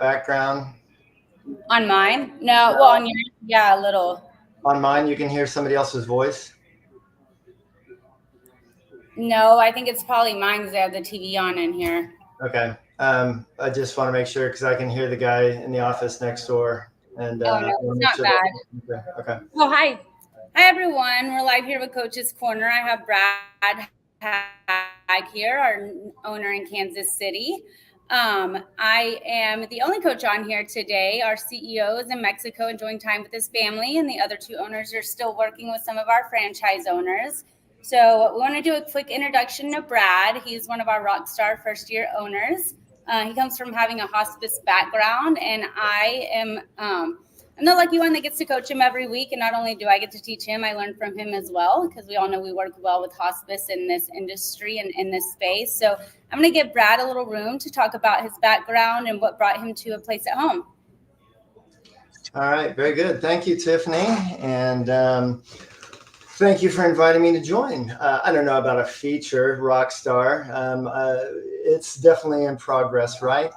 background? On mine? No, well, on yours, yeah, a little. On mine, you can hear somebody else's voice? No, I think it's probably mine because I have the TV on in here. Okay. I just want to make sure because I can hear the guy in the office next door. And Oh, I no, want it's to make not sure bad. that. Okay. Oh, hi. Hi, everyone. We're live here with Coach's Corner. I have Brad Haag here, our owner in Kansas City. I am the only coach on here today. Our CEO is in Mexico enjoying time with his family, and the other two owners are still working with some of our franchise owners. So we want to do a quick introduction to Brad. He's one of our rockstar first-year owners. He comes from having a hospice background, and I'm the lucky one that gets to coach him every week. And not only do I get to teach him, I learn from him as well, because we all know we work well with hospice in this industry and in this space. So I'm going to give Brad a little room to talk about his background and what brought him to a place at home. All right. Very good. Thank you, Tiffany. And thank you for inviting me to join. I don't know about a feature, Rockstar. It's definitely in progress, right?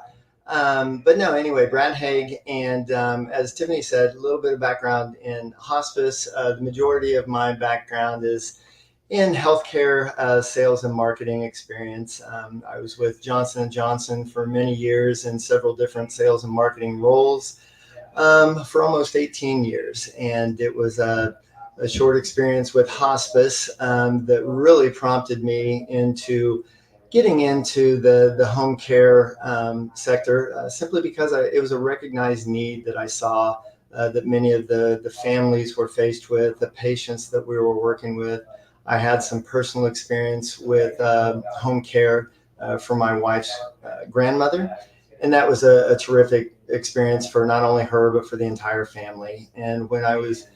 But no, anyway, Brad Haag. And as Tiffany said, a little bit of background in hospice. The majority of my background is in healthcare sales and marketing experience. I was with Johnson & Johnson for many years in several different sales and marketing roles for almost 18 years. And it was a short experience with hospice that really prompted me into getting into the home care sector simply because it was a recognized need that I saw that many of the families were faced with, the patients that we were working with. I had some personal experience with home care for my wife's grandmother, and that was a terrific experience for not only her, but for the entire family. And when I was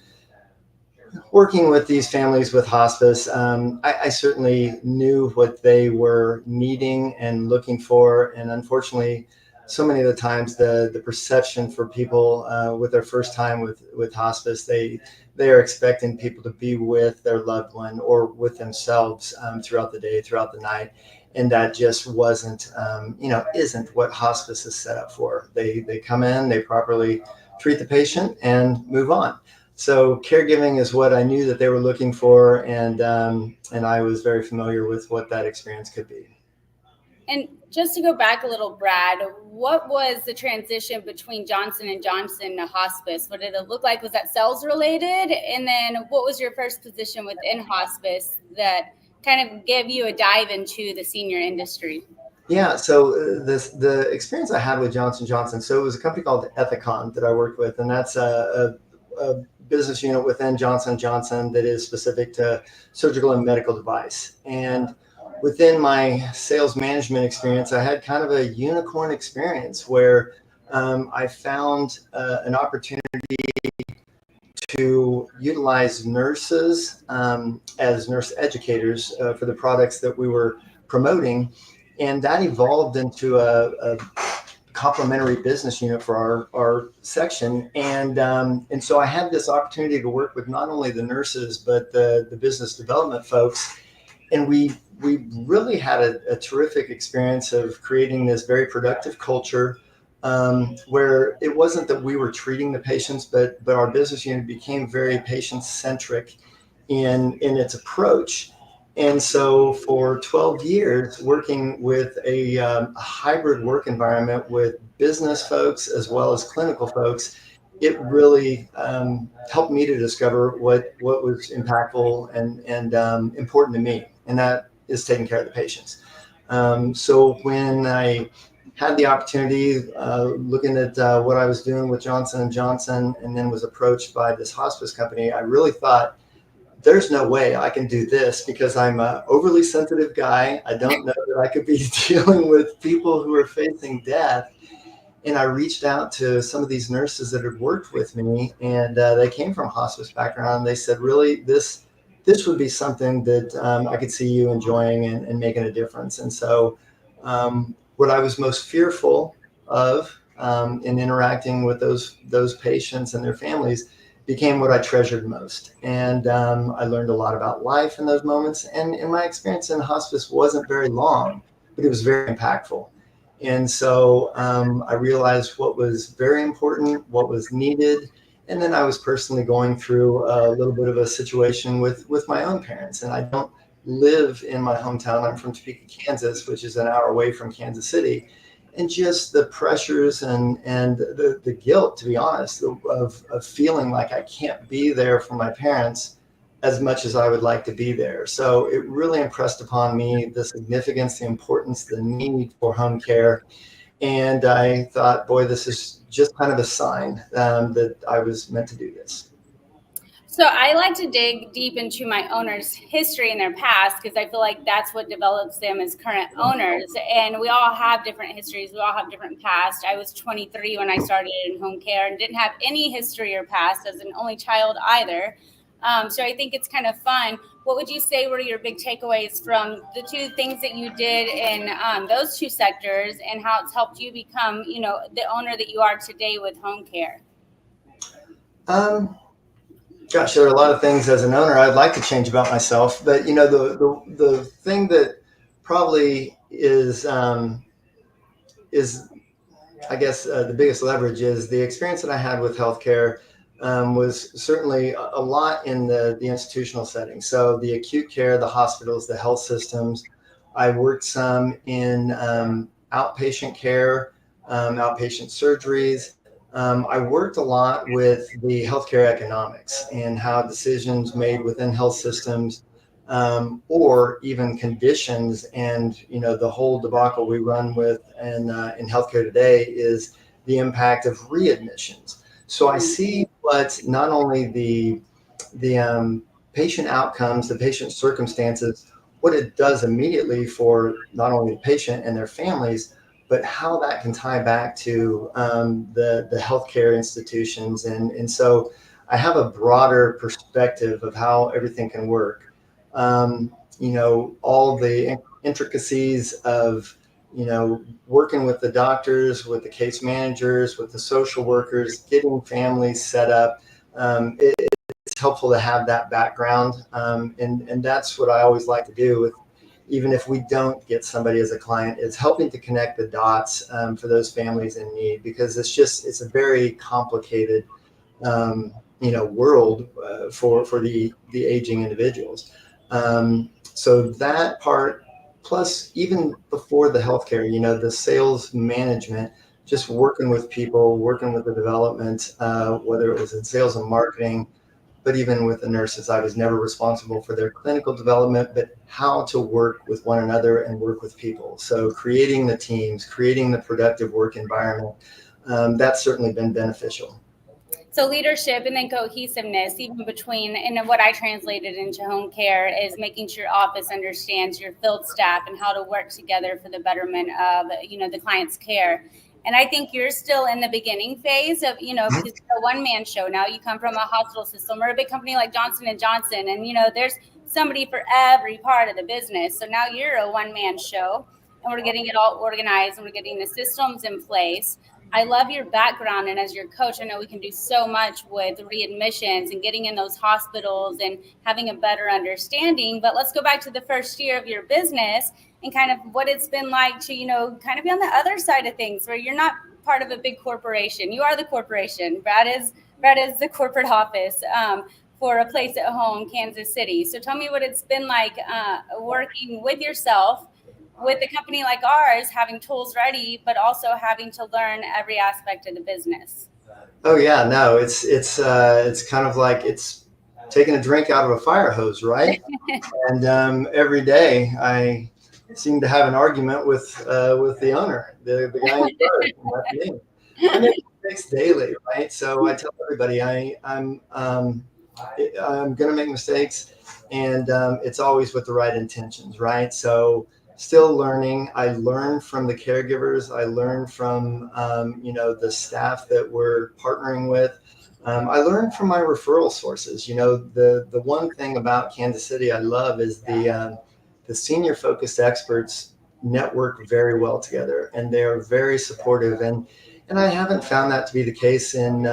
working with these families with hospice, I certainly knew what they were needing and looking for. And unfortunately, so many of the times the perception for people with their first time with hospice, they are expecting people to be with their loved one or with themselves throughout the day, throughout the night. And that just wasn't, isn't what hospice is set up for. They come in, they properly treat the patient and move on. So caregiving is what I knew that they were looking for, and I was very familiar with what that experience could be. And just to go back a little, Brad, what was the transition between Johnson & Johnson to hospice? What did it look like? Was that sales related? And then what was your first position within hospice that kind of gave you a dive into the senior industry? Yeah, so the experience I had with Johnson & Johnson, so it was a company called Ethicon that I worked with, and that's a business unit within Johnson & Johnson that is specific to surgical and medical device. And within my sales management experience, I had kind of a unicorn experience where I found an opportunity to utilize nurses as nurse educators for the products that we were promoting. And that evolved into a complementary business unit for our section. And so I had this opportunity to work with not only the nurses, but the business development folks. And we really had a terrific experience of creating this very productive culture where it wasn't that we were treating the patients, but our business unit became very patient-centric in its approach. And so for 12 years, working with a hybrid work environment with business folks as well as clinical folks, it really helped me to discover what was impactful and important to me, and that is taking care of the patients. So when I had the opportunity looking at what I was doing with Johnson & Johnson and then was approached by this hospice company, I really thought, there's no way I can do this because I'm an overly sensitive guy. I don't know that I could be dealing with people who are facing death. And I reached out to some of these nurses that had worked with me, and they came from hospice background. They said, really, this would be something that I could see you enjoying and making a difference. And so what I was most fearful of in interacting with those patients and their families became what I treasured most. And I learned a lot about life in those moments. And my experience in hospice wasn't very long, but it was very impactful. And so I realized what was very important, what was needed. And then I was personally going through a little bit of a situation with my own parents. And I don't live in my hometown. I'm from Topeka, Kansas, which is an hour away from Kansas City. And just the pressures and the guilt, to be honest, of feeling like I can't be there for my parents as much as I would like to be there. So it really impressed upon me the significance, the importance, the need for home care. And I thought, boy, this is just kind of a sign that I was meant to do this. So I like to dig deep into my owners' history and their past because I feel like that's what develops them as current owners. And we all have different histories. We all have different past. I was 23 when I started in home care and didn't have any history or past as an only child either. So I think it's kind of fun. What would you say were your big takeaways from the two things that you did in those two sectors and how it's helped you become, the owner that you are today with home care? Gosh, there are a lot of things as an owner I'd like to change about myself, but the thing that probably is I guess the biggest leverage is the experience that I had with healthcare. Was certainly a lot in the institutional setting. So the acute care, the hospitals, the health systems. I worked some in outpatient care, outpatient surgeries. I worked a lot with the healthcare economics and how decisions made within health systems, or even conditions. And the whole debacle we run with in healthcare today is the impact of readmissions. So I see what not only the patient outcomes, the patient circumstances, what it does immediately for not only the patient and their families, but how that can tie back to the healthcare institutions. And so I have a broader perspective of how everything can work. All the intricacies of working with the doctors, with the case managers, with the social workers, getting families set up. It's helpful to have that background. And that's what I always like to do with, even if we don't get somebody as a client, is helping to connect the dots for those families in need, because it's a very complicated, world for the aging individuals. So that part, plus even before the healthcare, the sales management, just working with people, working with the development, whether it was in sales and marketing, but even with the nurses, I was never responsible for their clinical development, but how to work with one another and work with people. So creating the teams, creating the productive work environment, that's certainly been beneficial. So leadership and then cohesiveness, even between, and what I translated into home care is making sure your office understands your field staff and how to work together for the betterment of, the client's care. And I think you're still in the beginning phase of, because it's a one-man show now. You come from a hospital system or a big company like Johnson & Johnson, and, there's somebody for every part of the business. So now you're a one-man show, and we're getting it all organized, and we're getting the systems in place. I love your background, and as your coach, I know we can do so much with readmissions and getting in those hospitals and having a better understanding. But let's go back to the first year of your business and kind of what it's been like to, kind of be on the other side of things where you're not part of a big corporation. You are the corporation. Brad is the corporate office for a place at home, Kansas City. So tell me what it's been like working with yourself with a company like ours, having tools ready, but also having to learn every aspect of the business. Oh yeah, no, it's kind of like it's taking a drink out of a fire hose, right? And every day I seem to have an argument with the owner, the guy in charge. That's me. I make mistakes daily, right? So I tell everybody I'm going to make mistakes, and it's always with the right intentions, right? So still learning. I learn from the caregivers. I learn from the staff that we're partnering with. I learn from my referral sources. The one thing about Kansas City I love is the senior focused experts network very well together, and they are very supportive. And I haven't found that to be the case in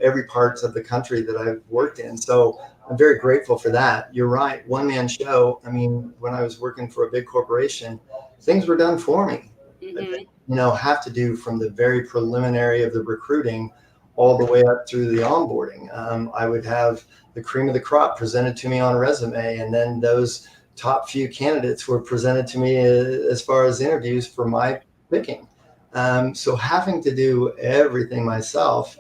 every part of the country that I've worked in. So I'm very grateful for that. You're right, one man show. I mean, when I was working for a big corporation, things were done for me. have to do from the very preliminary of the recruiting all the way up through the onboarding. I would have the cream of the crop presented to me on a resume, and then those top few candidates were presented to me as far as interviews for my picking. So having to do everything myself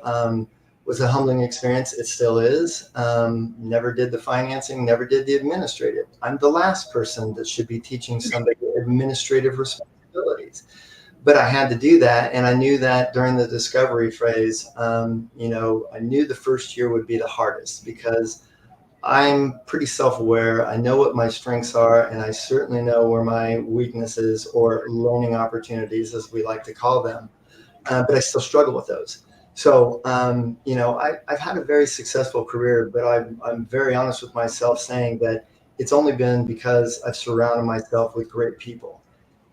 was a humbling experience. It still is. Never did the financing, never did the administrative. I'm the last person that should be teaching somebody administrative responsibilities. But I had to do that. And I knew that during the discovery phase, I knew the first year would be the hardest because I'm pretty self-aware. I know what my strengths are, and I certainly know where my weaknesses or learning opportunities, as we like to call them, but I still struggle with those. So, I've had a very successful career, but I'm very honest with myself saying that it's only been because I've surrounded myself with great people.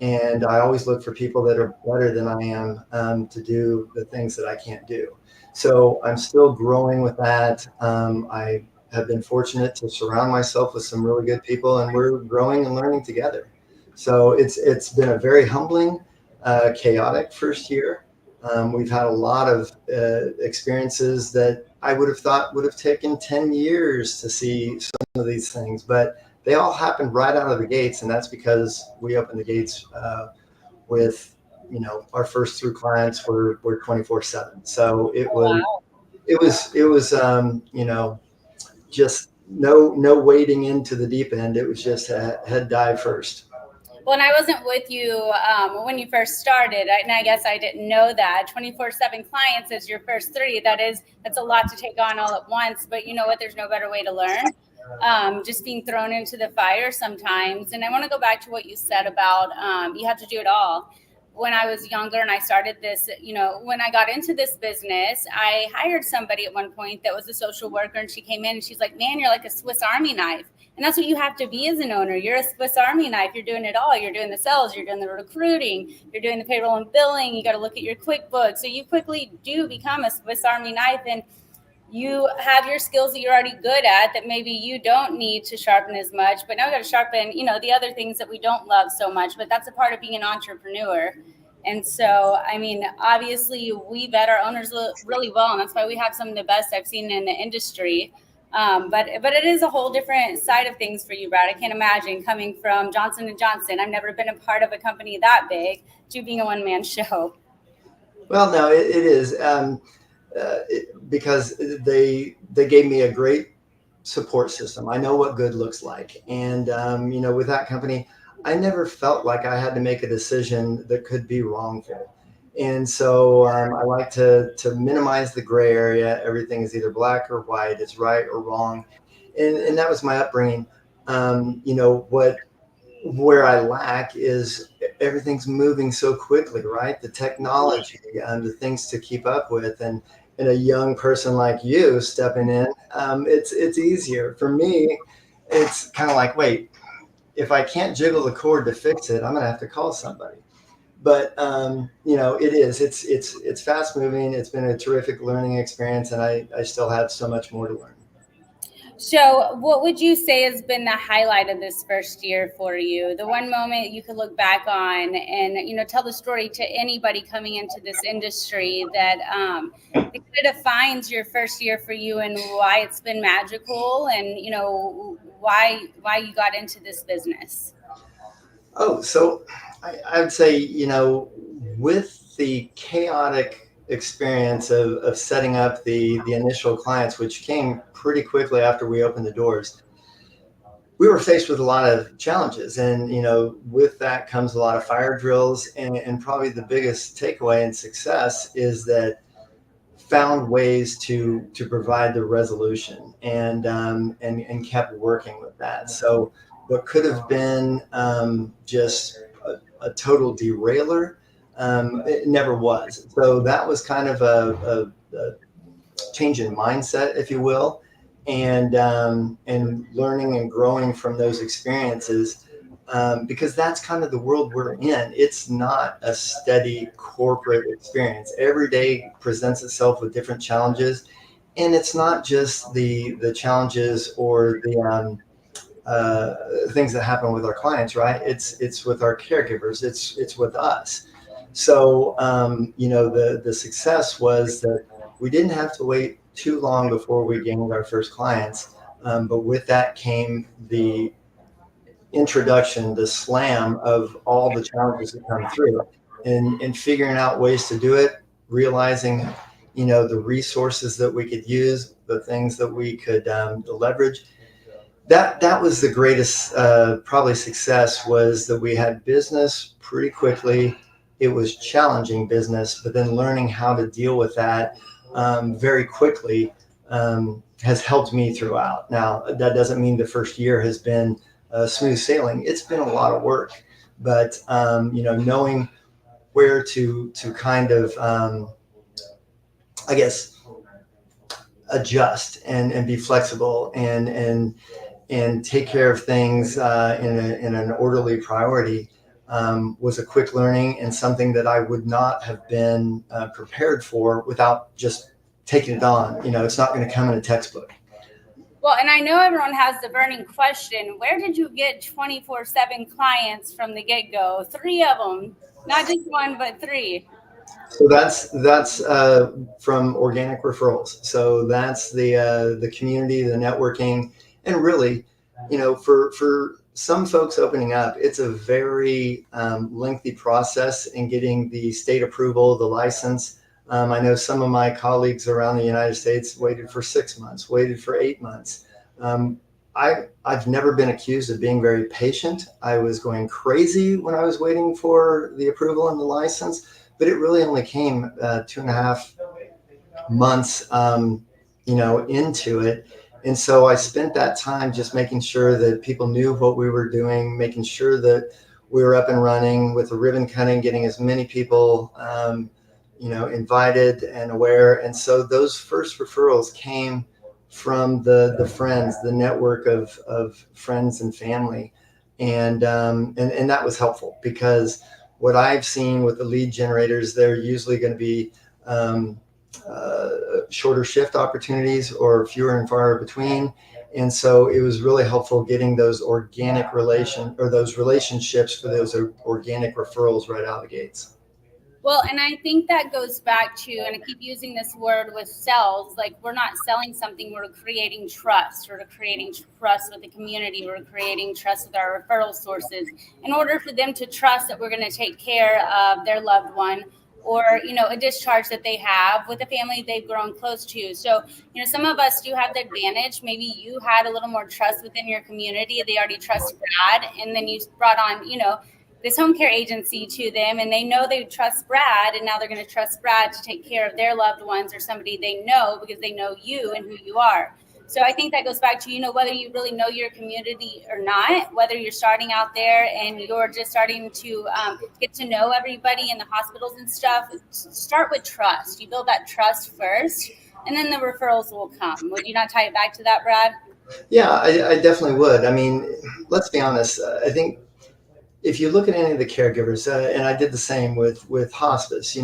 And I always look for people that are better than I am to do the things that I can't do. So I'm still growing with that. I have been fortunate to surround myself with some really good people, and we're growing and learning together. So it's been a very humbling, chaotic first year. We've had a lot of experiences that I would have thought would have taken 10 years to see some of these things, but they all happened right out of the gates. And that's because we opened the gates with, our first through clients were 24/7. So it was just no wading into the deep end. It was just a head dive first. Well, and I wasn't with you when you first started, and I guess I didn't know that 24/7 clients is your first three. That's a lot to take on all at once. But you know what? There's no better way to learn. Just being thrown into the fire sometimes. And I want to go back to what you said about you have to do it all. When I was younger and I started this, when I got into this business, I hired somebody at one point that was a social worker, and she came in and she's like, man, you're like a Swiss Army knife. And that's what you have to be as an owner. You're a Swiss Army knife. You're doing it all. You're doing the sales. You're doing the recruiting. You're doing the payroll and billing. You got to look at your QuickBooks. So you quickly do become a Swiss Army knife, and you have your skills that you're already good at that maybe you don't need to sharpen as much, but now we got to sharpen, the other things that we don't love so much, but that's a part of being an entrepreneur. And so, obviously we vet our owners really well, and that's why we have some of the best I've seen in the industry. But it is a whole different side of things for you, Brad. I can't imagine coming from Johnson & Johnson. I've never been a part of a company that big to being a one-man show. Well, no, it is. Because they gave me a great support system. I know what good looks like. And, with that company, I never felt like I had to make a decision that could be wrongful. And so I like to minimize the gray area. Everything is either black or white. It's right or wrong. And that was my upbringing. Where I lack is everything's moving so quickly, right? The technology and the things to keep up with. And a young person like you stepping in, it's easier. For me, it's kind of like, wait, if I can't jiggle the cord to fix it, I'm gonna have to call somebody. But it is. It's fast moving. It's been a terrific learning experience, and I still have so much more to learn. So what would you say has been the highlight of this first year for you? The one moment you could look back on and, tell the story to anybody coming into this industry that it kind of defines your first year for you and why it's been magical and, why you got into this business. Oh, so I would say, with the chaotic experience of setting up the initial clients, which came pretty quickly after we opened the doors, we were faced with a lot of challenges. And, with that comes a lot of fire drills. And probably the biggest takeaway and success is that found ways to provide the resolution and kept working with that. So what could have been just a total derailer, it never was. So that was kind of a change in mindset, if you will, and learning and growing from those experiences, because that's kind of the world we're in. It's not a steady corporate experience. Every day presents itself with different challenges, and it's not just the challenges or the things that happen with our clients, right? It's with our caregivers. It's with us. So, the success was that we didn't have to wait too long before we gained our first clients. But with that came the introduction, the slam of all the challenges that come through, and figuring out ways to do it, realizing, the resources that we could use, the things that we could leverage. That was the greatest probably success, was that we had business pretty quickly. It was challenging business, but then learning how to deal with that very quickly has helped me throughout. Now, that doesn't mean the first year has been smooth sailing. It's been a lot of work, but knowing where to kind of I guess adjust and be flexible and take care of things in an orderly priority was a quick learning, and something that I would not have been prepared for without just taking it on. It's not going to come in a textbook. Well, and I know everyone has the burning question: where did you get 24/7 clients from the get-go? 3 of them, not just 1, but 3. So that's from organic referrals. So that's the community, the networking, and really, for some folks opening up, it's a very lengthy process in getting the state approval, the license. I know some of my colleagues around the United States waited for 6 months, waited for 8 months. I've never been accused of being very patient. I was going crazy when I was waiting for the approval and the license, but it really only came 2.5 months, into it. And so I spent that time just making sure that people knew what we were doing, making sure that we were up and running with the ribbon cutting, getting as many people, invited and aware. And so those first referrals came from the friends, the network of friends and family. And that was helpful, because what I've seen with the lead generators, they're usually going to be shorter shift opportunities or fewer and far between. And so it was really helpful getting those organic those relationships for those organic referrals right out of the gates. Well, and I think that goes back to, and I keep using this word with sales, like we're not selling something, we're creating trust. We're creating trust with the community. We're creating trust with our referral sources in order for them to trust that we're going to take care of their loved one, or, a discharge that they have with a family they've grown close to. So, some of us do have the advantage. Maybe you had a little more trust within your community. They already trust Brad, and then you brought on, this home care agency to them, and they know they trust Brad, and now they're going to trust Brad to take care of their loved ones or somebody they know, because they know you and who you are. So I think that goes back to, whether you really know your community or not, whether you're starting out there and you're just starting to get to know everybody in the hospitals and stuff. Start with trust. You build that trust first, and then the referrals will come. Would you not tie it back to that, Brad? Yeah, I definitely would. I mean, let's be honest. I think if you look at any of the caregivers, and I did the same with hospice,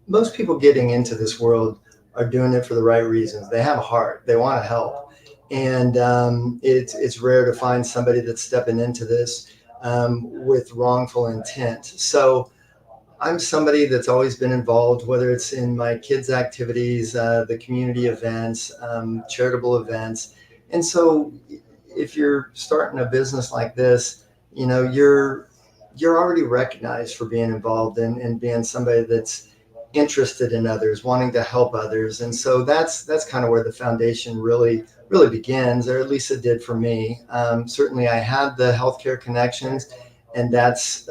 most people getting into this world are doing it for the right reasons. They have a heart. They want to help. And it's rare to find somebody that's stepping into this with wrongful intent. So I'm somebody that's always been involved, whether it's in my kids' activities, the community events, charitable events. And so if you're starting a business like this, you're already recognized for being involved and being somebody that's interested in others, wanting to help others. And so that's kind of where the foundation really begins, or at least it did for me. Certainly I had the healthcare connections, and that's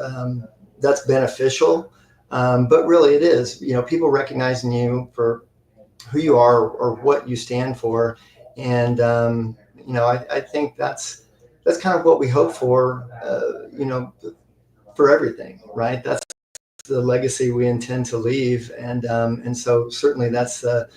beneficial. But really it is, people recognizing you for who you are or what you stand for. And, I think that's kind of what we hope for, for everything, right? That's the legacy we intend to leave. And so certainly that's the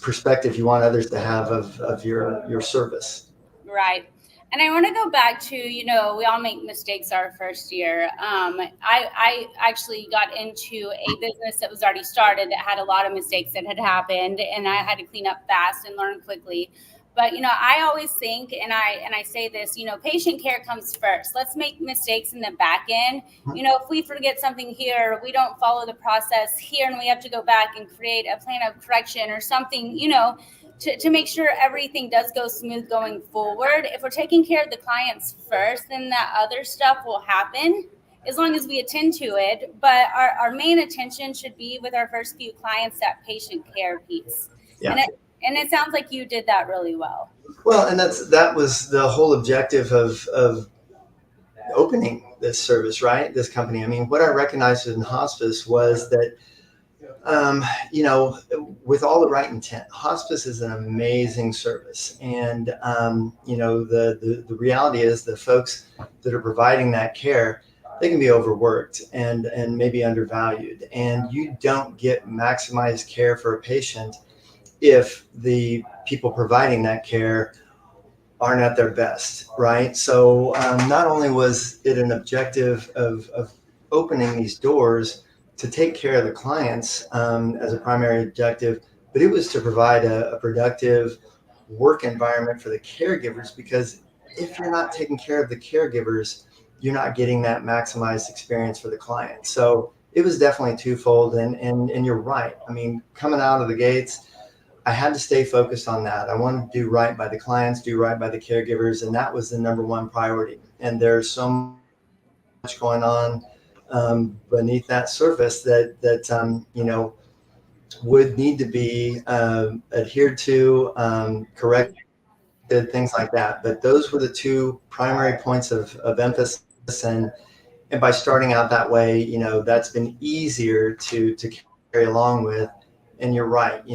perspective you want others to have of your service. Right. And I want to go back to, we all make mistakes our first year. I actually got into a business that was already started that had a lot of mistakes that had happened, and I had to clean up fast and learn quickly. But, I always think, and I say this, patient care comes first. Let's make mistakes in the back end. If we forget something here, we don't follow the process here, and we have to go back and create a plan of correction or something, to make sure everything does go smooth going forward. If we're taking care of the clients first, then that other stuff will happen as long as we attend to it. But our main attention should be with our first few clients, that patient care piece. Yeah. And it sounds like you did that really well. Well, and that was the whole objective of opening this service, right? This company. I mean, what I recognized in hospice was that, with all the right intent, hospice is an amazing service. And, the reality is the folks that are providing that care, they can be overworked and maybe undervalued. And you don't get maximized care for a patient if the people providing that care aren't at their best, right? So not only was it an objective of opening these doors to take care of the clients as a primary objective, but it was to provide a productive work environment for the caregivers, because if you're not taking care of the caregivers, you're not getting that maximized experience for the client. So it was definitely twofold, and you're right. I mean, coming out of the gates, I had to stay focused on that. I wanted to do right by the clients, do right by the caregivers, and that was the number one priority. And there's so much going on beneath that surface that would need to be adhered to, corrected, things like that. But those were the two primary points of emphasis, and by starting out that way, that's been easier to carry along with. And you're right,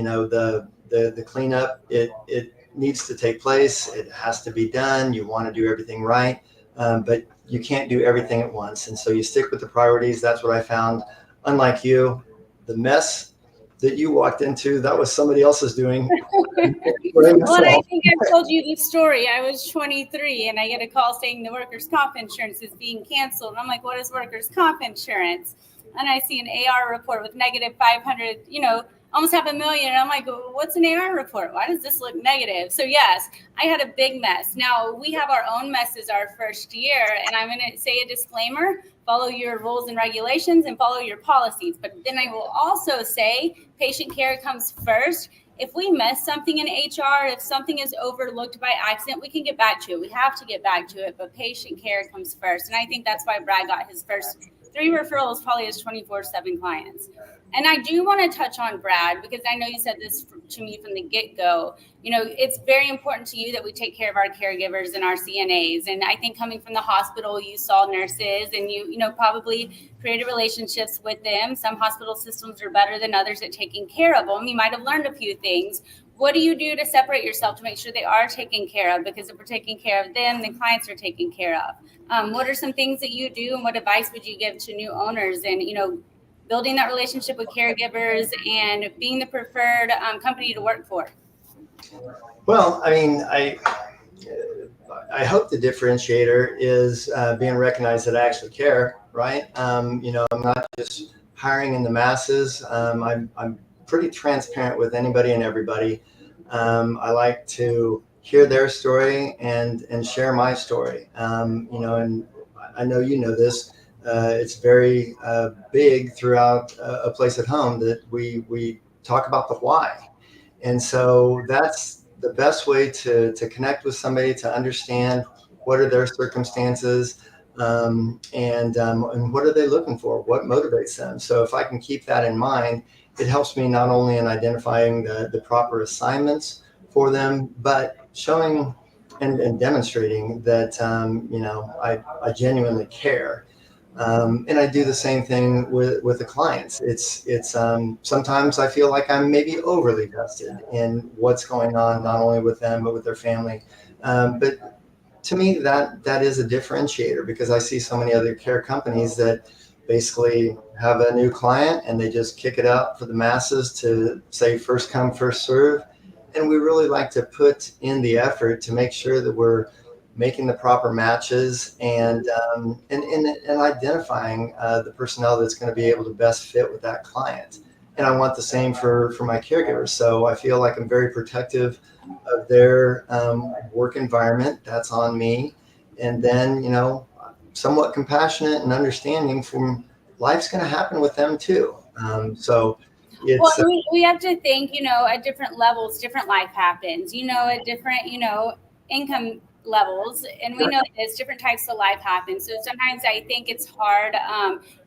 the cleanup, it needs to take place. It has to be done. You want to do everything right, but you can't do everything at once. And so you stick with the priorities. That's what I found. Unlike you, the mess that you walked into, that was somebody else's doing. Well, I think I've told you this story. I was 23 and I get a call saying the workers' comp insurance is being canceled. And I'm like, what is workers' comp insurance? And I see an AR report with negative 500, almost $500,000. And I'm like, what's an AR report? Why does this look negative? So yes, I had a big mess. Now we have our own messes our first year, and I'm going to say a disclaimer: follow your rules and regulations and follow your policies. But then I will also say patient care comes first. If we miss something in HR, if something is overlooked by accident, we can get back to it. We have to get back to it, but patient care comes first. And I think that's why Brad got his first 3 referrals, probably his 24/7 clients. And I do want to touch on Brad, because I know you said this to me from the get-go. It's very important to you that we take care of our caregivers and our CNAs. And I think coming from the hospital, you saw nurses and you probably created relationships with them. Some hospital systems are better than others at taking care of them. You might have learned a few things. What do you do to separate yourself to make sure they are taken care of? Because if we're taking care of them, the clients are taken care of. What are some things that you do, and what advice would you give to new owners and, building that relationship with caregivers and being the preferred company to work for? Well, I mean, I hope the differentiator is being recognized that I actually care, right? I'm not just hiring in the masses. I'm pretty transparent with anybody and everybody. I like to hear their story and share my story. And I know this. It's very big throughout a place at home that we talk about the why. And so that's the best way to connect with somebody, to understand what are their circumstances, and what are they looking for, what motivates them. So if I can keep that in mind, it helps me not only in identifying the proper assignments for them, but showing and demonstrating that I genuinely care. And I do the same thing with the clients. It's sometimes I feel like I'm maybe overly vested in what's going on, not only with them, but with their family. But to me, that is a differentiator, because I see so many other care companies that basically have a new client and they just kick it out for the masses to say first come, first serve. And we really like to put in the effort to make sure that we're making the proper matches and identifying the personnel that's going to be able to best fit with that client. And I want the same for my caregivers. So I feel like I'm very protective of their work environment. That's on me. And then, somewhat compassionate and understanding from life's going to happen with them too. So Well, it's we have to think, at different levels, different life happens, at different, income levels. And we know there's different types of life happen. So sometimes I think it's hard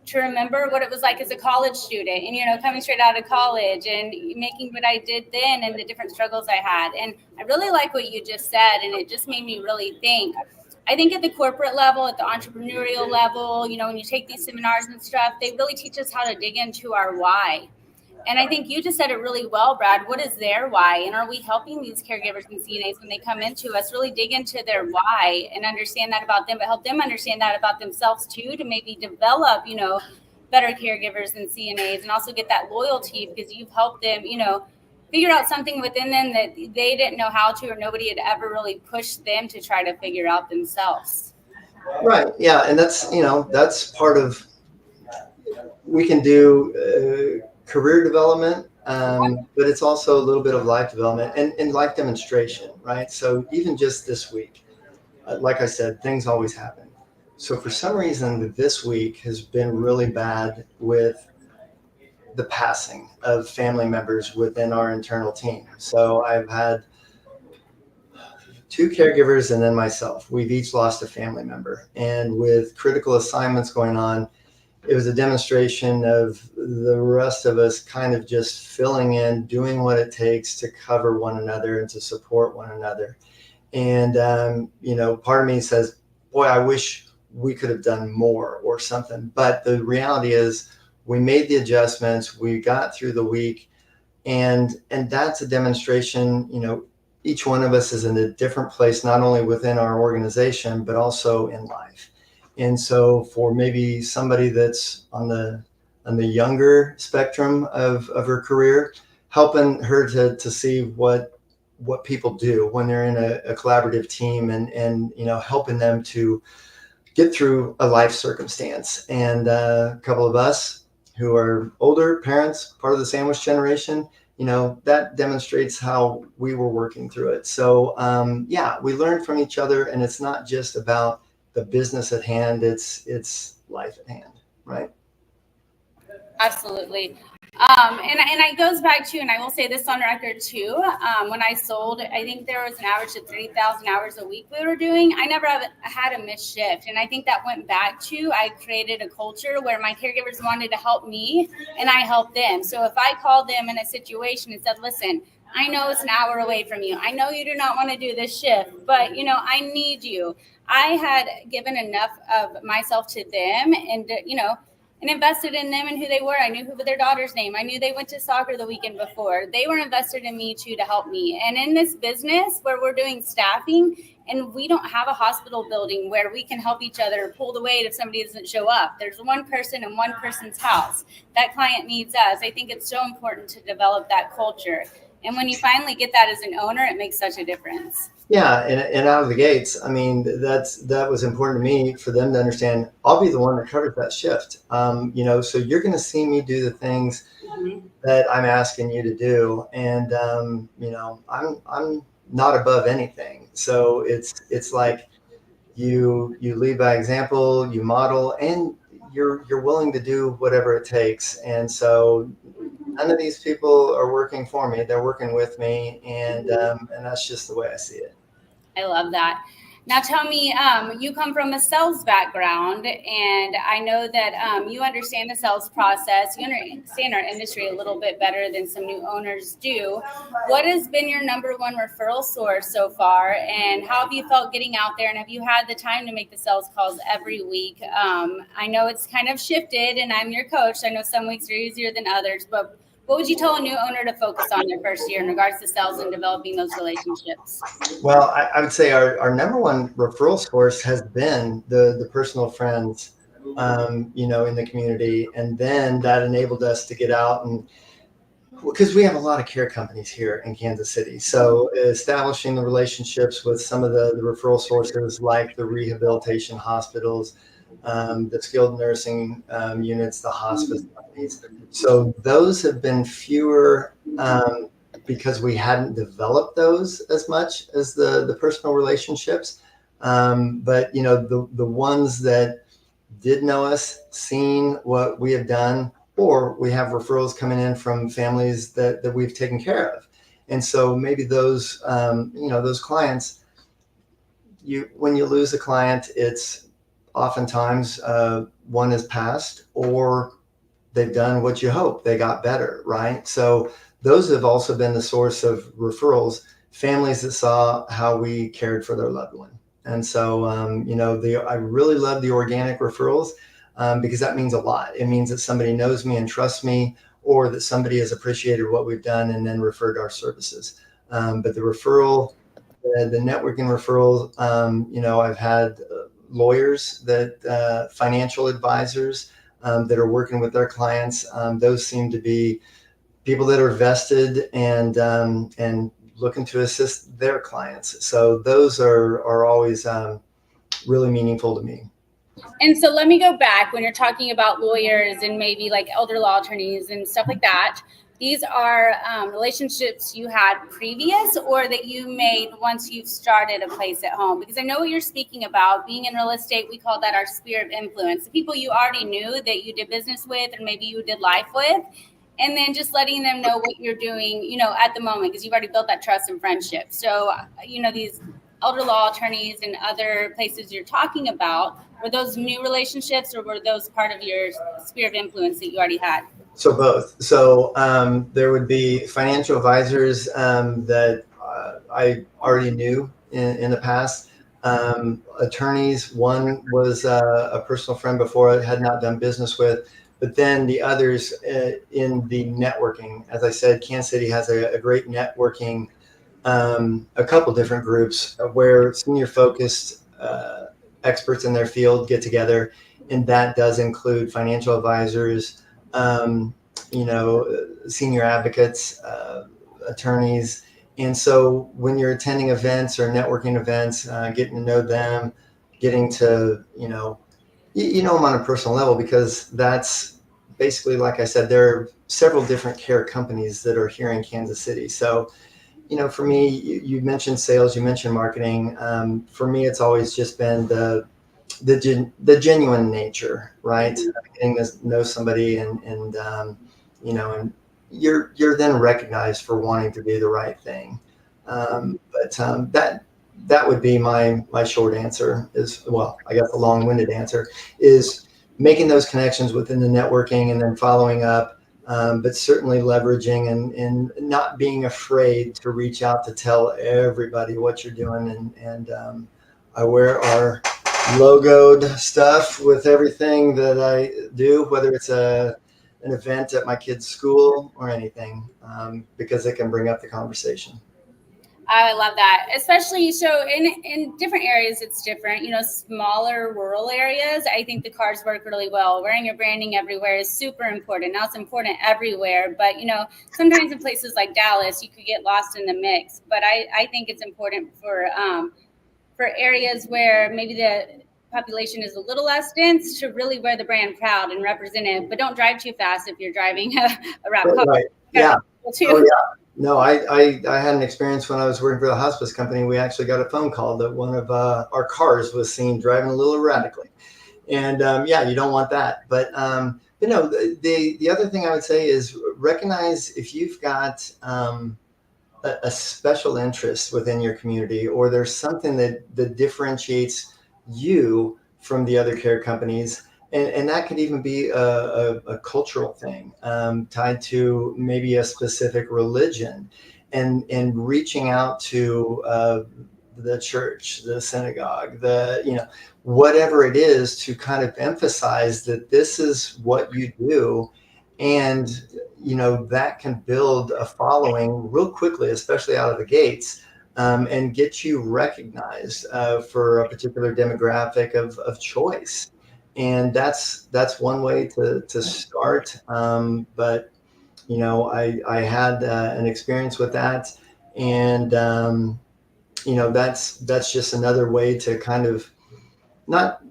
to remember what it was like as a college student and, coming straight out of college and making what I did then and the different struggles I had. And I really like what you just said. And it just made me really think. I think at the corporate level, at the entrepreneurial level, when you take these seminars and stuff, they really teach us how to dig into our why. And I think you just said it really well, Brad. What is their why? And are we helping these caregivers and CNAs when they come into us really dig into their why and understand that about them, but help them understand that about themselves too, to maybe develop, better caregivers and CNAs, and also get that loyalty because you've helped them, figure out something within them that they didn't know how to, or nobody had ever really pushed them to try to figure out themselves. right. Yeah. And that's part of, we can do career development, but it's also a little bit of life development and life demonstration, right? So even just this week, like I said, things always happen. So for some reason, this week has been really bad with the passing of family members within our internal team. So I've had 2 caregivers and then myself. We've each lost a family member. And with critical assignments going on, it was a demonstration of the rest of us kind of just filling in, doing what it takes to cover one another and to support one another. And, part of me says, boy, I wish we could have done more or something. But the reality is we made the adjustments, we got through the week, and that's a demonstration, each one of us is in a different place, not only within our organization, but also in life. And so for maybe somebody that's on the younger spectrum of her career, helping her to see what people do when they're in a collaborative team and helping them to get through a life circumstance. And a couple of us who are older parents, part of the sandwich generation, that demonstrates how we were working through it. So we learn from each other, and it's not just about the business at hand, it's life at hand, right? Absolutely. And it goes back to, and I will say this on record too, when I sold, I think there was an average of 3,000 hours a week we were doing. I never had a missed shift. And I think that went back to, I created a culture where my caregivers wanted to help me and I helped them. So if I called them in a situation and said, listen, I know it's an hour away from you. I know you do not want to do this shift, but I need you. I had given enough of myself to them and invested in them and who they were. I knew their daughter's name. I knew they went to soccer the weekend before. They were invested in me too to help me. And in this business where we're doing staffing and we don't have a hospital building where we can help each other pull the weight if somebody doesn't show up. There's one person in one person's house. That client needs us. I think it's so important to develop that culture. And when you finally get that as an owner, it makes such a difference. Yeah, and out of the gates, I mean, that was important to me for them to understand. I'll be the one that covers that shift. So you're going to see me do the things that I'm asking you to do, and I'm not above anything. So it's like you lead by example, you model, and you're willing to do whatever it takes. And so none of these people are working for me; they're working with me, and that's just the way I see it. I love that. Now tell me, you come from a sales background, and I know that you understand the sales process. You understand our industry a little bit better than some new owners do. What has been your number one referral source so far, and how have you felt getting out there, and have you had the time to make the sales calls every week? I know it's kind of shifted, and I'm your coach. I know some weeks are easier than others, but what would you tell a new owner to focus on their first year in regards to sales and developing those relationships? Well, I would say our number one referral source has been the personal friends, in the community. And then that enabled us to get out and, because we have a lot of care companies here in Kansas City. So establishing the relationships with some of the referral sources like the rehabilitation hospitals, the skilled nursing units, the hospice companies. So those have been fewer because we hadn't developed those as much as the personal relationships. But the ones that did know us, seen what we have done, or we have referrals coming in from families that we've taken care of. And so maybe those, those clients, when you lose a client, it's oftentimes one has passed or they've done what you hope, they got better, right? So those have also been the source of referrals, families that saw how we cared for their loved one. And so, I really love the organic referrals because that means a lot. It means that somebody knows me and trusts me, or that somebody has appreciated what we've done and then referred our services. But the referral, the networking referrals, I've had lawyers financial advisors that are working with their clients. Those seem to be people that are vested and looking to assist their clients. So those are always really meaningful to me. And so let me go back when you're talking about lawyers and maybe like elder law attorneys and stuff like that. These are relationships you had previous or that you made once you've started a place at home? Because I know what you're speaking about. Being in real estate, we call that our sphere of influence. The people you already knew that you did business with or maybe you did life with. And then just letting them know what you're doing, at the moment, because you've already built that trust and friendship. So, these elder law attorneys and other places you're talking about, were those new relationships or were those part of your sphere of influence that you already had? So both. So there would be financial advisors that I already knew in the past. Attorneys, one was a personal friend before I had not done business with, but then the others in the networking. As I said, Kansas City has a great networking, a couple different groups where senior focused experts in their field get together, and that does include financial advisors, senior advocates, attorneys. And so when you're attending events or networking events, getting to know them, getting to, them on a personal level, because that's basically, like I said, there are several different care companies that are here in Kansas City. So, for me, you mentioned sales, you mentioned marketing. For me, it's always just been the genuine nature, right? Getting to know somebody and you're then recognized for wanting to do the right thing. But that would be my short answer is, well, I guess a long-winded answer is making those connections within the networking and then following up, but certainly leveraging and not being afraid to reach out to tell everybody what you're doing. And I wear our logoed stuff with everything that I do, whether it's an event at my kid's school or anything, because it can bring up the conversation. I love that, especially so in different areas, it's different. Smaller rural areas, I think the cards work really well. Wearing your branding everywhere is super important. Now it's important everywhere, but sometimes in places like Dallas, you could get lost in the mix. But I think it's important for areas where maybe the population is a little less dense to really wear the brand proud and represent it, but don't drive too fast if you're driving a wrap car. Right. Yeah. Oh, yeah. No, I had an experience when I was working for the hospice company. We actually got a phone call that one of our cars was seen driving a little erratically. And you don't want that. But the other thing I would say is recognize if you've got a special interest within your community, or there's something that differentiates you from the other care companies. And that could even be a cultural thing tied to maybe a specific religion, and reaching out to the church, the synagogue, whatever it is, to kind of emphasize that this is what you do. And that can build a following real quickly, especially out of the gates, and get you recognized for a particular demographic of choice. And that's one way to start. But I had an experience with that, and that's just another way to kind of not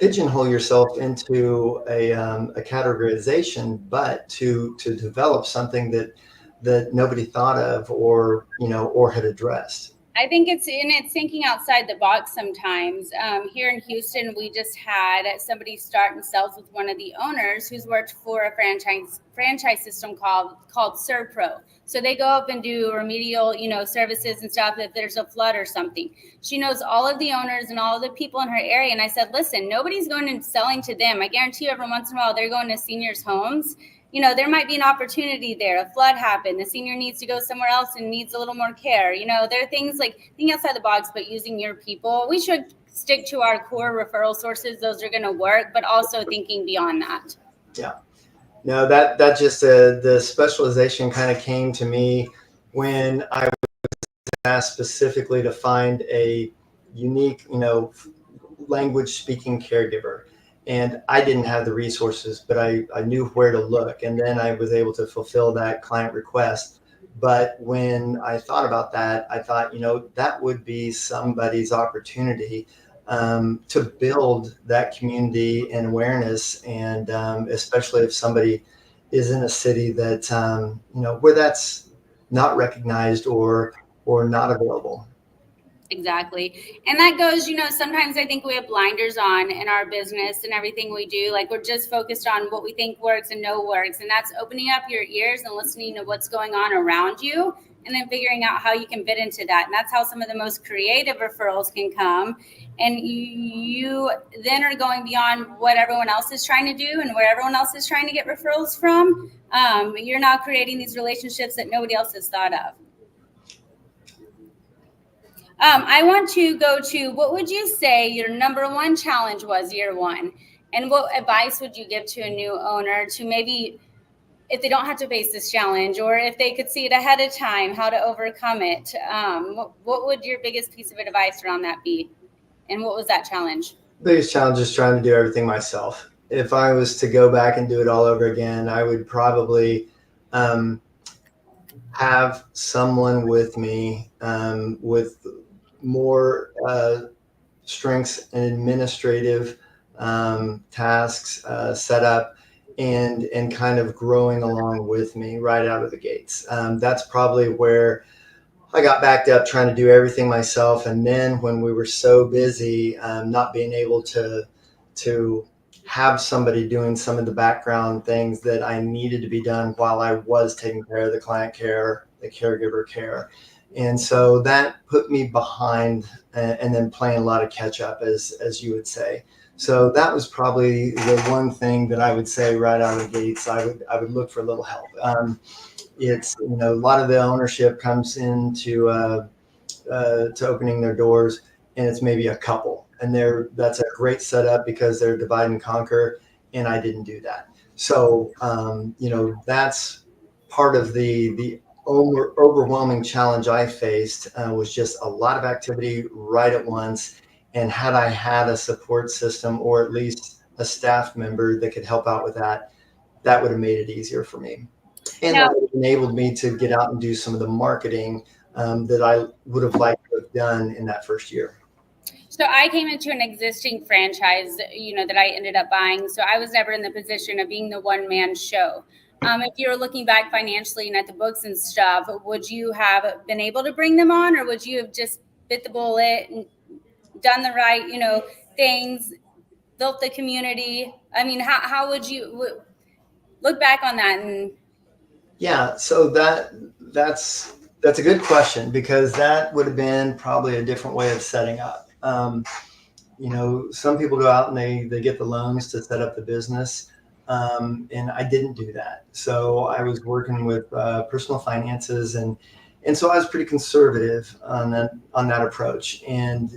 pigeonhole yourself into a categorization, but to develop something that nobody thought of or or had addressed. I think it's thinking outside the box sometimes. Here in Houston, we just had somebody start themselves with one of the owners who's worked for a franchise system called Serpro. So they go up and do remedial, services and stuff if there's a flood or something. She knows all of the owners and all of the people in her area. And I said, listen, nobody's going and selling to them. I guarantee you every once in a while they're going to seniors' homes. There might be an opportunity there. A flood happened. The senior needs to go somewhere else and needs a little more care. There are things like thinking outside the box, but using your people. We should stick to our core referral sources. Those are going to work, but also thinking beyond that. Yeah. No, that just the specialization kind of came to me when I was asked specifically to find a unique, language speaking caregiver. And I didn't have the resources, but I knew where to look. And then I was able to fulfill that client request. But when I thought about that, I thought, that would be somebody's opportunity to build that community and awareness. And especially if somebody is in a city that, where that's not recognized or not available. Exactly. And that goes, sometimes I think we have blinders on in our business and everything we do. Like we're just focused on what we think works and know works. And that's opening up your ears and listening to what's going on around you and then figuring out how you can fit into that. And that's how some of the most creative referrals can come. And you then are going beyond what everyone else is trying to do and where everyone else is trying to get referrals from. You're now creating these relationships that nobody else has thought of. I want to go to, what would you say your number one challenge was year one? And what advice would you give to a new owner to maybe, if they don't have to face this challenge, or if they could see it ahead of time, how to overcome it? What would your biggest piece of advice around that be? And what was that challenge? Biggest challenge is trying to do everything myself. If I was to go back and do it all over again, I would probably have someone with me with more strengths and administrative tasks set up and kind of growing along with me right out of the gates. That's probably where I got backed up trying to do everything myself. And then when we were so busy, not being able to have somebody doing some of the background things that I needed to be done while I was taking care of the client care, the caregiver care. And so that put me behind and then playing a lot of catch up, as you would say. So that was probably the one thing that I would say right out of the gates. I would look for a little help. It's, a lot of the ownership comes into to opening their doors, and it's maybe a couple, and that's a great setup because they're divide and conquer, and I didn't do that. So that's part of the overwhelming challenge I faced was just a lot of activity right at once. And had I had a support system or at least a staff member that could help out with that, that would have made it easier for me. And that would have enabled me to get out and do some of the marketing that I would have liked to have done in that first year. So I came into an existing franchise, that I ended up buying. So I was never in the position of being the one-man show. If you're looking back financially and at the books and stuff, would you have been able to bring them on, or would you have just bit the bullet and done the right, things, built the community? I mean, how would you look back on that? And yeah, so that's a good question, because that would have been probably a different way of setting up. Some people go out and they get the loans to set up the business. And I didn't do that. So I was working with personal finances, and so I was pretty conservative on that approach. And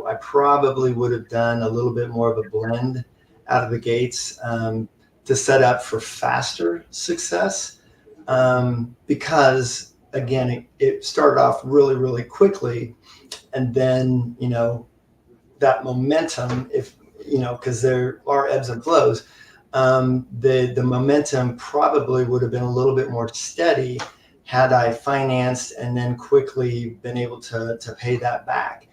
I probably would have done a little bit more of a blend out of the gates to set up for faster success, because again, it started off really, really quickly, and then that momentum, if because there are ebbs and flows. The momentum probably would have been a little bit more steady had I financed and then quickly been able to pay that back.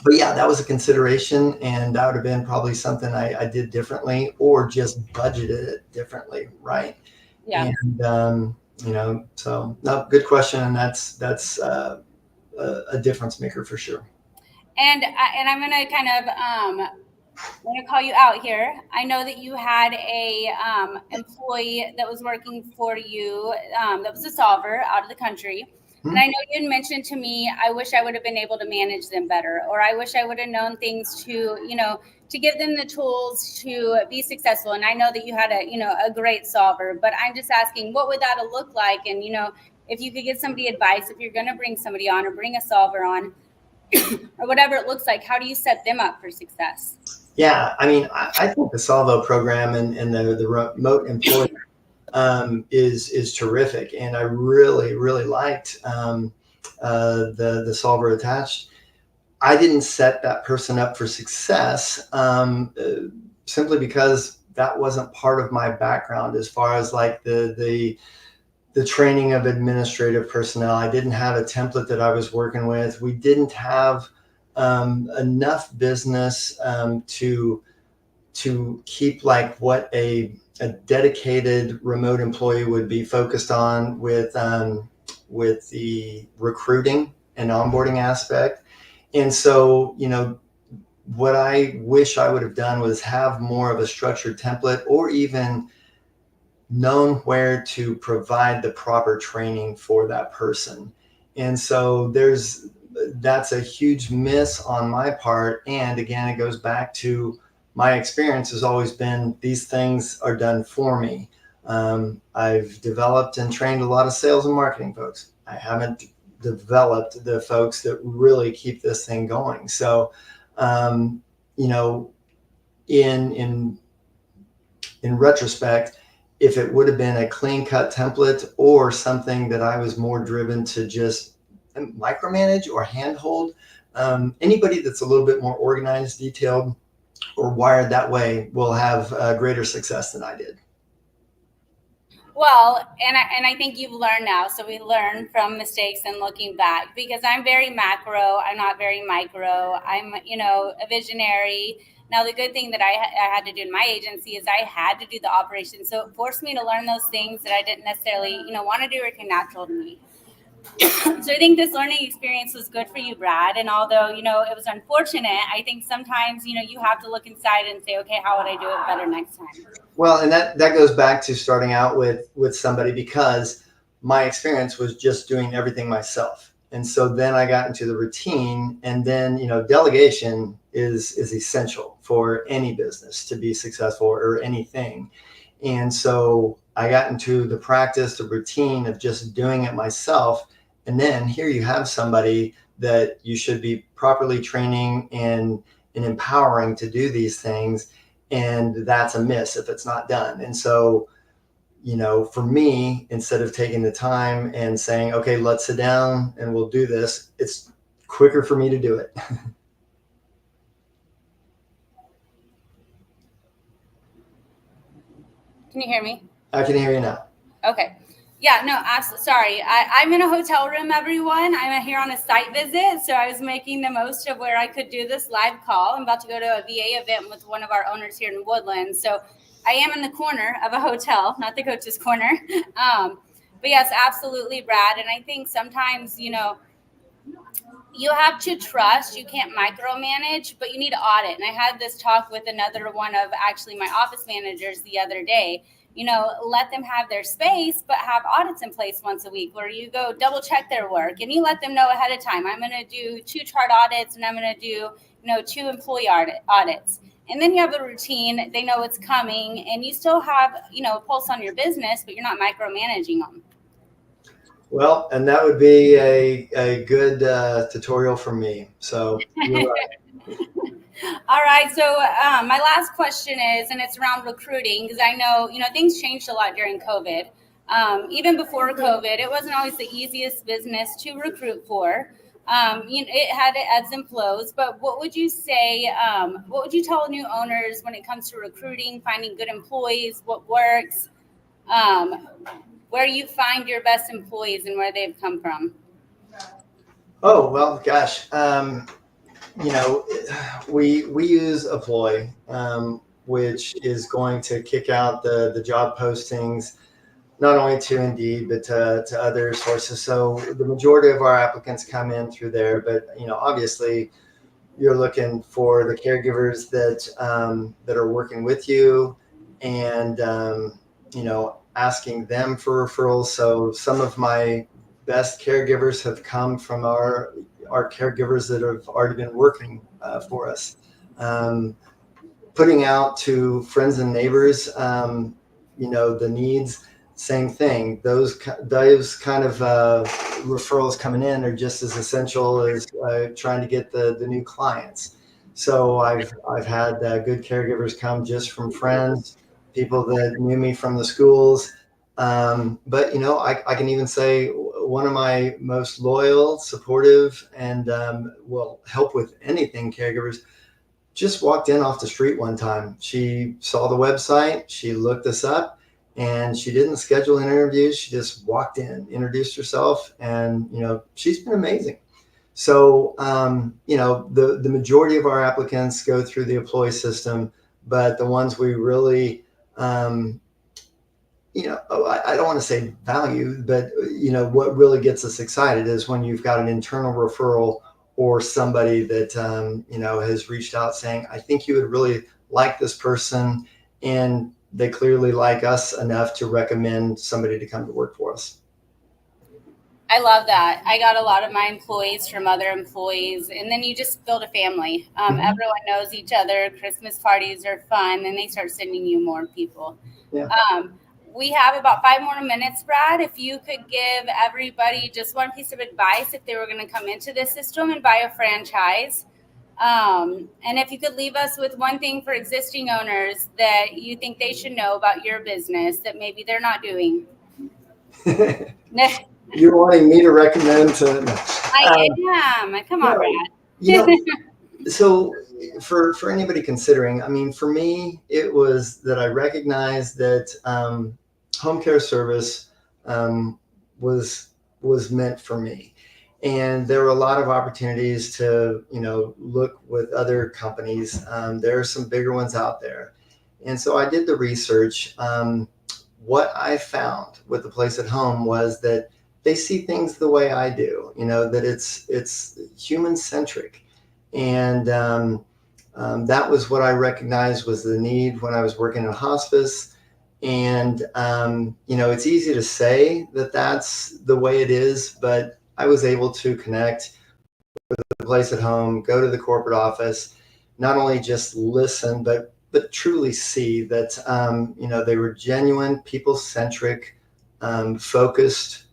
But yeah, that was a consideration, and that would have been probably something I did differently, or just budgeted it differently, right? Yeah. And so no, good question, and that's a difference maker for sure. And I'm gonna kind of I'm going to call you out here. I know that you had a employee that was working for you that was a solver out of the country. And I know you had mentioned to me, I wish I would have been able to manage them better, or I wish I would have known things to give them the tools to be successful. And I know that you had a great solver, but I'm just asking, what would that look like? And, if you could give somebody advice, if you're going to bring somebody on or bring a solver on, or whatever it looks like, how do you set them up for success? Yeah, I mean, I think the Salvo program and the remote employee is terrific, and I really liked the solver attached. I didn't set that person up for success simply because that wasn't part of my background as far as like the training of administrative personnel. I didn't have a template that I was working with. We didn't have enough business to keep like what a dedicated remote employee would be focused on with the recruiting and onboarding aspect. And so, what I wish I would have done was have more of a structured template, or even known where to provide the proper training for that person. And so that's a huge miss on my part. And again, it goes back to my experience has always been these things are done for me. I've developed and trained a lot of sales and marketing folks. I haven't developed the folks that really keep this thing going. So, in retrospect, if it would have been a clean cut template or something that I was more driven to just micromanage or handhold, anybody that's a little bit more organized, detailed, or wired that way will have greater success than I did. Well, and I think you've learned now. So we learn from mistakes and looking back, because I'm very macro. I'm not very micro. I'm, a visionary. Now, the good thing that I had to do in my agency is I had to do the operation. So it forced me to learn those things that I didn't necessarily, want to do or came natural to me. So I think this learning experience was good for you, Brad. And although, it was unfortunate, I think sometimes, you have to look inside and say, okay, how would I do it better next time? Well, and that goes back to starting out with somebody, because my experience was just doing everything myself. And so then I got into the routine, and then, delegation is essential for any business to be successful, or anything. And so I got into the practice, the routine of just doing it myself. And then here you have somebody that you should be properly training and empowering to do these things. And that's a miss if it's not done. And so, for me, instead of taking the time and saying, okay, let's sit down and we'll do this, it's quicker for me to do it. Can you hear me? I can hear you now. Okay. Yeah, no, sorry. I'm in a hotel room, everyone. I'm here on a site visit. So I was making the most of where I could do this live call. I'm about to go to a VA event with one of our owners here in Woodland. So I am in the corner of a hotel, not the coach's corner. But yes, absolutely, Brad. And I think sometimes, you have to trust. You can't micromanage, but you need to audit. And I had this talk with another one of actually my office managers the other day. Let them have their space, but have audits in place once a week where you go double check their work, and you let them know ahead of time. I'm going to do 2 chart audits, and I'm going to do, 2 employee audits. And then you have a routine. They know it's coming, and you still have, a pulse on your business, but you're not micromanaging them. Well, and that would be a good tutorial for me. So you're right. All right. So my last question is, and it's around recruiting, because I know, things changed a lot during COVID. Even before COVID, it wasn't always the easiest business to recruit for. It had ebbs and flows, but what would you say, what would you tell new owners when it comes to recruiting, finding good employees, what works, where you find your best employees and where they've come from? Oh, well, gosh. you know, we use Apploy, which is going to kick out the job postings not only to Indeed but to other sources. So the majority of our applicants come in through there. But obviously, you're looking for the caregivers that are working with you, and asking them for referrals. So some of my best caregivers have come from our caregivers that have already been working for us. Putting out to friends and neighbors, the needs. Same thing. Those kind of referrals coming in are just as essential as trying to get the new clients. So I've had good caregivers come just from friends, people that knew me from the schools. But I can even say one of my most loyal, supportive, and will help with anything caregivers just walked in off the street one time. She saw the website, she looked us up, and she didn't schedule an interview. She just walked in, introduced herself, and she's been amazing. So the majority of our applicants go through the employee system, but the ones we really I don't want to say value, but what really gets us excited is when you've got an internal referral or somebody that has reached out saying, I think you would really like this person, and they clearly like us enough to recommend somebody to come to work for us. I love that. I got a lot of my employees from other employees, and then you just build a family. Everyone knows each other. Christmas parties are fun, and they start sending you more people. Yeah. We have about 5 more minutes, Brad. If you could give everybody just one piece of advice if they were going to come into this system and buy a franchise. And if you could leave us with one thing for existing owners that you think they should know about your business that maybe they're not doing. You're wanting me to recommend to... I am. Come on, Brad. So for anybody considering, I mean, for me, it was that I recognized that home care service was meant for me. And there were a lot of opportunities to, look with other companies. There are some bigger ones out there. And so I did the research. What I found with the Place at Home was that they see things the way I do, that it's human centric. And that was what I recognized was the need when I was working in hospice. And, it's easy to say that that's the way it is, but I was able to connect with the Place at Home, go to the corporate office, not only just listen, but truly see that, they were genuine, people-centric, focused,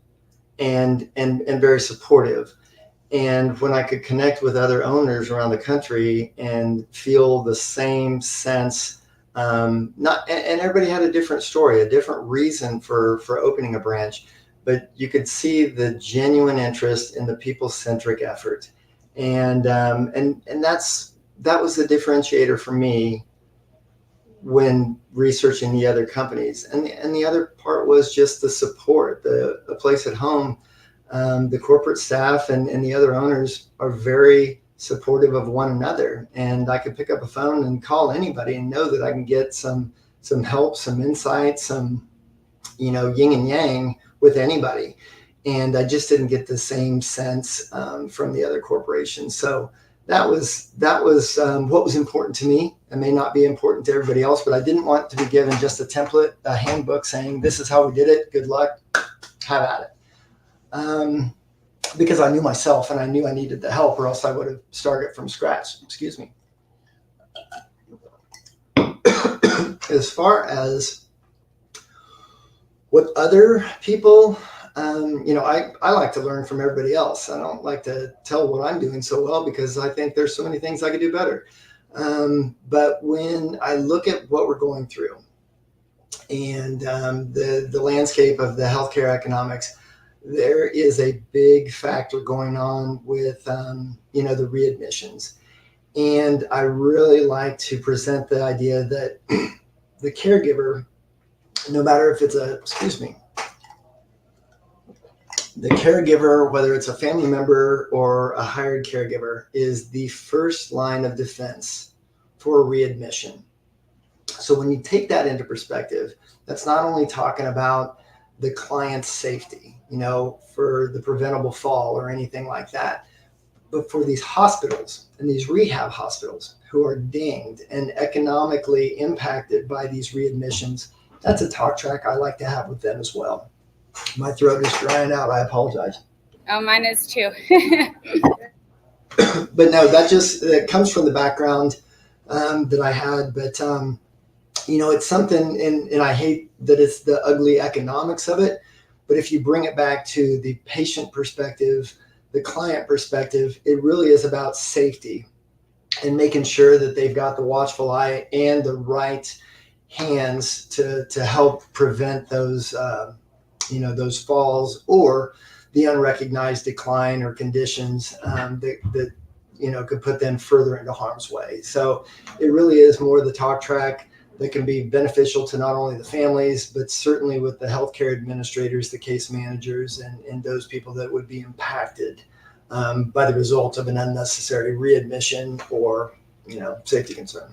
and very supportive. And when I could connect with other owners around the country and feel the same sense, and everybody had a different story, a different reason for opening a branch, but you could see the genuine interest in the people-centric effort, and that was the differentiator for me when researching the other companies. And the other part was just the support. The Place at Home, the corporate staff and the other owners are very supportive of one another. And I could pick up a phone and call anybody and know that I can get some help, some insight, some, yin and yang with anybody. And I just didn't get the same sense from the other corporations. So that was what was important to me. It may not be important to everybody else, but I didn't want to be given just a template, a handbook saying, this is how we did it. Good luck. Have at it. Because I knew myself and I knew I needed the help, or else I would have started from scratch. Excuse me. As far as what other people, I like to learn from everybody else. I don't like to tell what I'm doing so well because I think there's so many things I could do better. But when I look at what we're going through and the landscape of the healthcare economics, there is a big factor going on with, the readmissions. And I really like to present the idea that the caregiver, no matter if it's the caregiver, whether it's a family member or a hired caregiver, is the first line of defense for readmission. So when you take that into perspective, that's not only talking about the client's safety, for the preventable fall or anything like that, but for these hospitals and these rehab hospitals who are dinged and economically impacted by these readmissions, that's a talk track I like to have with them as well. My throat is drying out. I apologize. Oh, mine is too. But no, that comes from the background that I had. But, it's something, and I hate that it's the ugly economics of it. But if you bring it back to the patient perspective, the client perspective, it really is about safety and making sure that they've got the watchful eye and the right hands to help prevent those those falls or the unrecognized decline or conditions that could put them further into harm's way. So it really is more the talk track that can be beneficial to not only the families, but certainly with the healthcare administrators, the case managers, and those people that would be impacted by the result of an unnecessary readmission or safety concern.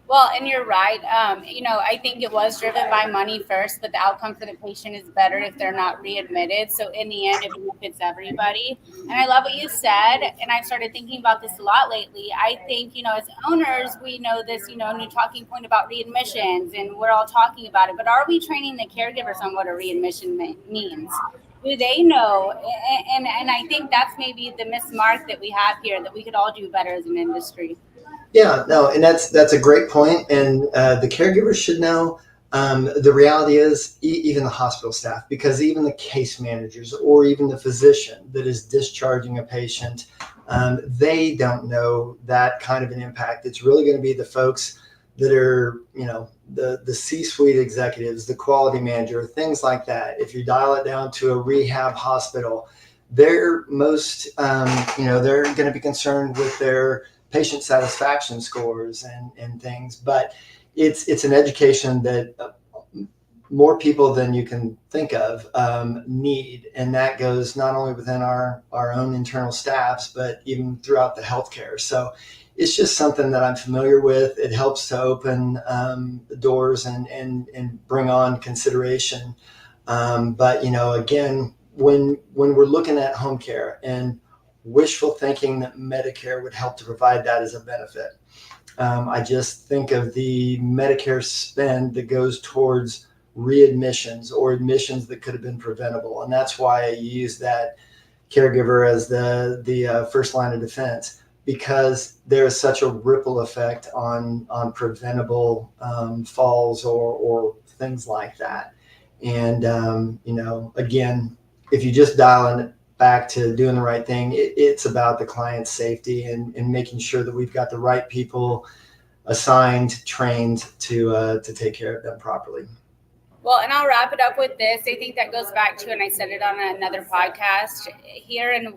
Well, and you're right. I think it was driven by money first, but the outcome for the patient is better if they're not readmitted. So in the end, it benefits everybody. And I love what you said. And I've started thinking about this a lot lately. I think, as owners, we know this, new talking point about readmissions, and we're all talking about it. But are we training the caregivers on what a readmission means? Do they know? And I think that's maybe the mismark that we have here, that we could all do better as an industry. Yeah, no, and that's a great point. And the caregivers should know. The reality is even the hospital staff, because even the case managers or even the physician that is discharging a patient, they don't know that kind of an impact. It's really going to be the folks that are, the C-suite executives, the quality manager, things like that. If you dial it down to a rehab hospital, they're most, they're going to be concerned with their patient satisfaction scores and things, but it's an education that more people than you can think of need, and that goes not only within our own internal staffs, but even throughout the healthcare. So it's just something that I'm familiar with. It helps to open the doors and bring on consideration. But again, when we're looking at home care and wishful thinking that Medicare would help to provide that as a benefit. I just think of the Medicare spend that goes towards readmissions or admissions that could have been preventable. And that's why I use that caregiver as the first line of defense, because there is such a ripple effect on preventable falls or things like that. And, again, if you just dial in back to doing the right thing, it's about the client's safety and making sure that we've got the right people assigned, trained to take care of them properly. Well, and I'll wrap it up with this. I think that goes back to, and I said it on another podcast here, and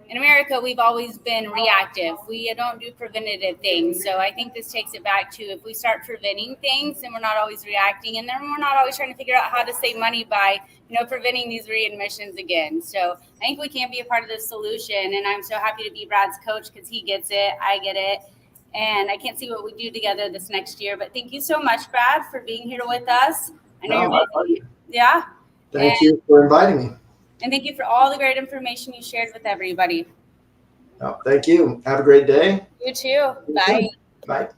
in America, we've always been reactive. We don't do preventative things. So I think this takes it back to, if we start preventing things and we're not always reacting, and then we're not always trying to figure out how to save money by, preventing these readmissions again. So I think we can be a part of the solution. And I'm so happy to be Brad's coach, because he gets it, I get it. And I can't see what we do together this next year. But thank you so much, Brad, for being here with us. I know you're busy. Yeah. Thank you for inviting me. And thank you for all the great information you shared with everybody. Oh, thank you. Have a great day. You too. Bye. Bye.